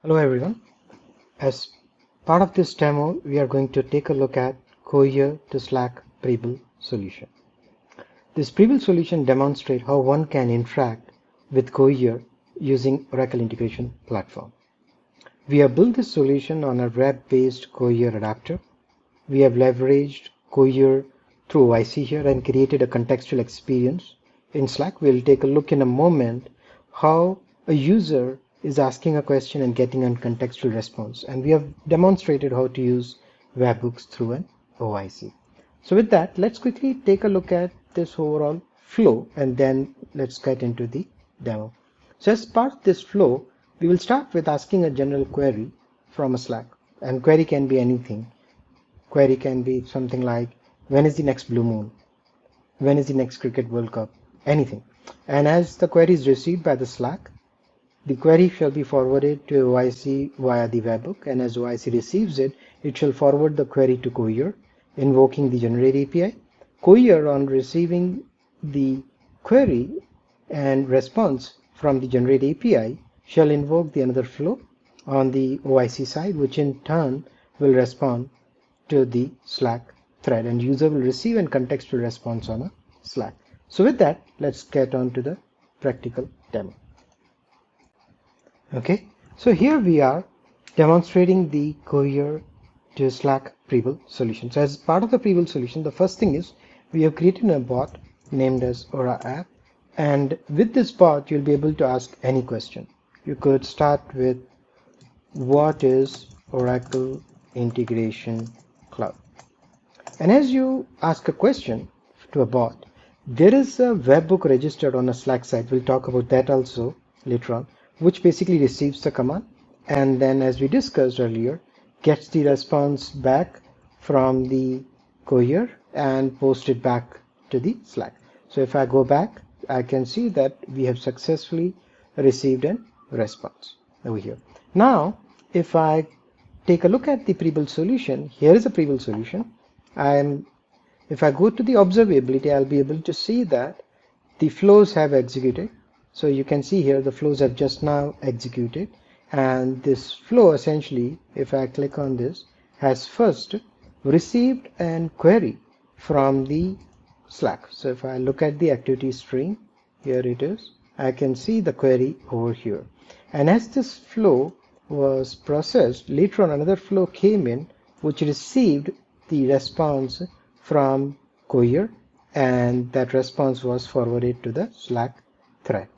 Hello everyone. As part of this demo, we are going to take a look at Cohere to Slack Prebuilt solution. This Prebuilt solution demonstrates how one can interact with Cohere using Oracle integration platform. We have built this solution on a web-based Cohere adapter. We have leveraged Cohere through OIC here and created a contextual experience. In Slack, we'll take a look in a moment how a user is asking a question and getting a contextual response. And we have demonstrated how to use webhooks through an OIC. So with that, let's quickly take a look at this overall flow and then let's get into the demo. So as part of this flow, we will start with asking a general query from a Slack, and query can be anything. Query can be something like, when is the next blue moon? When is the next Cricket World Cup? Anything. And as the query is received by the Slack, the query shall be forwarded to OIC via the webhook, and as OIC receives it, it shall forward the query to Cohere, invoking the generate API. Cohere, on receiving the query and response from the generate API, shall invoke the another flow on the OIC side, which in turn will respond to the Slack thread, and user will receive a contextual response on a Slack. So with that, let's get on to the practical demo. Okay, so here we are demonstrating the Cohere to Slack Prebuilt solution. So as part of the Prebuilt solution, the first thing is we have created a bot named as Aura app, and with this bot you'll be able to ask any question. You could start with, what is Oracle Integration Cloud? And as you ask a question to a bot, there is a webhook registered on a Slack site. We'll talk about that also later on, which basically receives the command and then, as we discussed earlier, gets the response back from the Cohere and post it back to the Slack. So if I go back, I can see that we have successfully received a response over here. Now, if I take a look at the Prebuilt solution, here is a Prebuilt solution. If I go to the observability, I'll be able to see that the flows have executed. So you can see here the flows have just now executed, and this flow essentially, if I click on this, has first received an query from the Slack. So if I look at the activity string, here it is, I can see the query over here. And as this flow was processed, later on another flow came in which received the response from Cohere, and that response was forwarded to the Slack thread.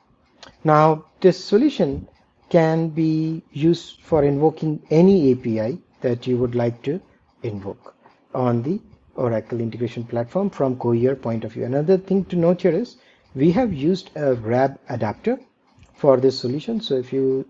Now, this solution can be used for invoking any API that you would like to invoke on the Oracle integration platform from Cohere point of view. Another thing to note here is we have used a RAB adapter for this solution. So if you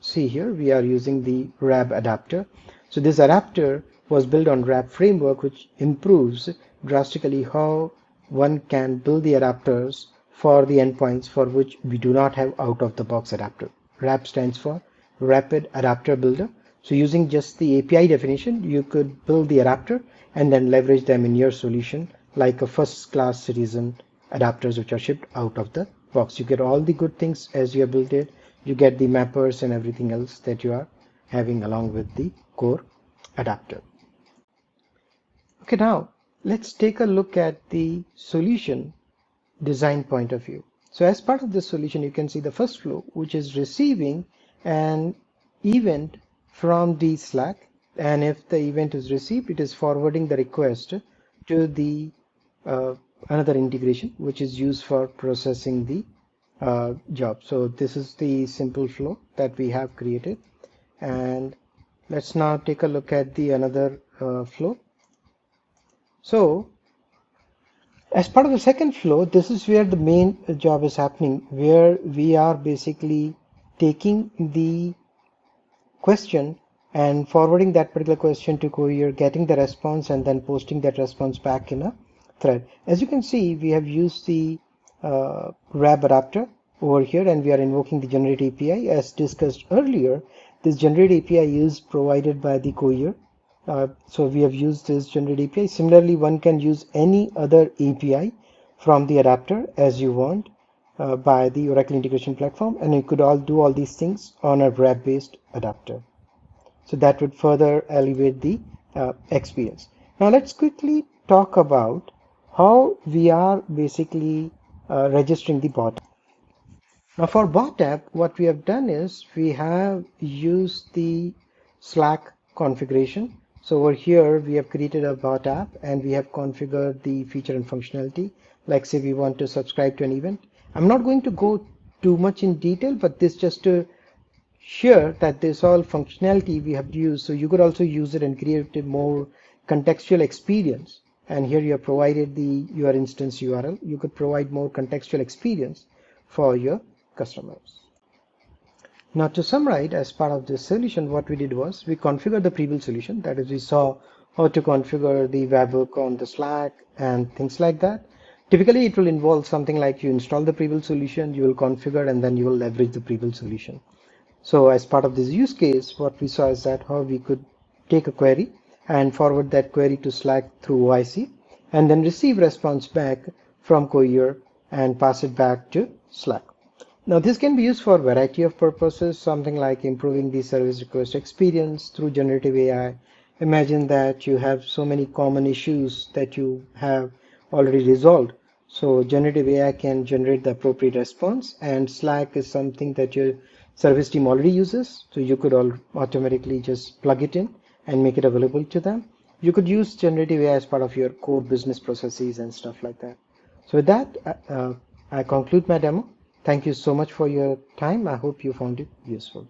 see here, we are using the RAB adapter. So this adapter was built on RAB framework, which improves drastically how one can build the adapters for the endpoints for which we do not have out-of-the-box adapter. RAB stands for Rapid Adapter Builder. So using just the API definition, you could build the adapter and then leverage them in your solution like a first-class citizen adapters which are shipped out of the box. You get all the good things as you have built it. You get the mappers and everything else that you are having along with the core adapter. Okay, now let's take a look at the solution design point of view. So as part of this solution, you can see the first flow, which is receiving an event from the Slack, and if the event is received, it is forwarding the request to the another integration which is used for processing the job. So this is the simple flow that we have created, and let's now take a look at the another flow. So as part of the second flow, this is where the main job is happening, where we are basically taking the question and forwarding that particular question to Cohere, getting the response, and then posting that response back in a thread. As you can see, we have used the RAB adapter over here, and we are invoking the generate API. As discussed earlier, this generate API is provided by the Cohere. So we have used this generate API. Similarly, one can use any other API from the adapter as you want, by the Oracle integration platform, and you could all do all these things on a web-based adapter. So that would further elevate the experience. Now let's quickly talk about how we are basically registering the bot. Now for bot app, what we have done is we have used the Slack configuration. So over here, we have created a bot app and we have configured the feature and functionality. Like say we want to subscribe to an event. I'm not going to go too much in detail, but this just to share that this all functionality we have used. So you could also use it and create a more contextual experience. And here you have provided your instance URL. You could provide more contextual experience for your customers. Now to summarize, as part of this solution, what we did was we configured the pre-built solution. That is, we saw how to configure the webhook on the Slack and things like that. Typically, it will involve something like you install the pre-built solution, you will configure, and then you will leverage the pre-built solution. So as part of this use case, what we saw is that how we could take a query and forward that query to Slack through OIC and then receive response back from Cohere and pass it back to Slack. Now this can be used for a variety of purposes, something like improving the service request experience through generative AI. Imagine that you have so many common issues that you have already resolved. So generative AI can generate the appropriate response, and Slack is something that your service team already uses. So you could automatically just plug it in and make it available to them. You could use generative AI as part of your core business processes and stuff like that. So with that, I conclude my demo. Thank you so much for your time. I hope you found it useful.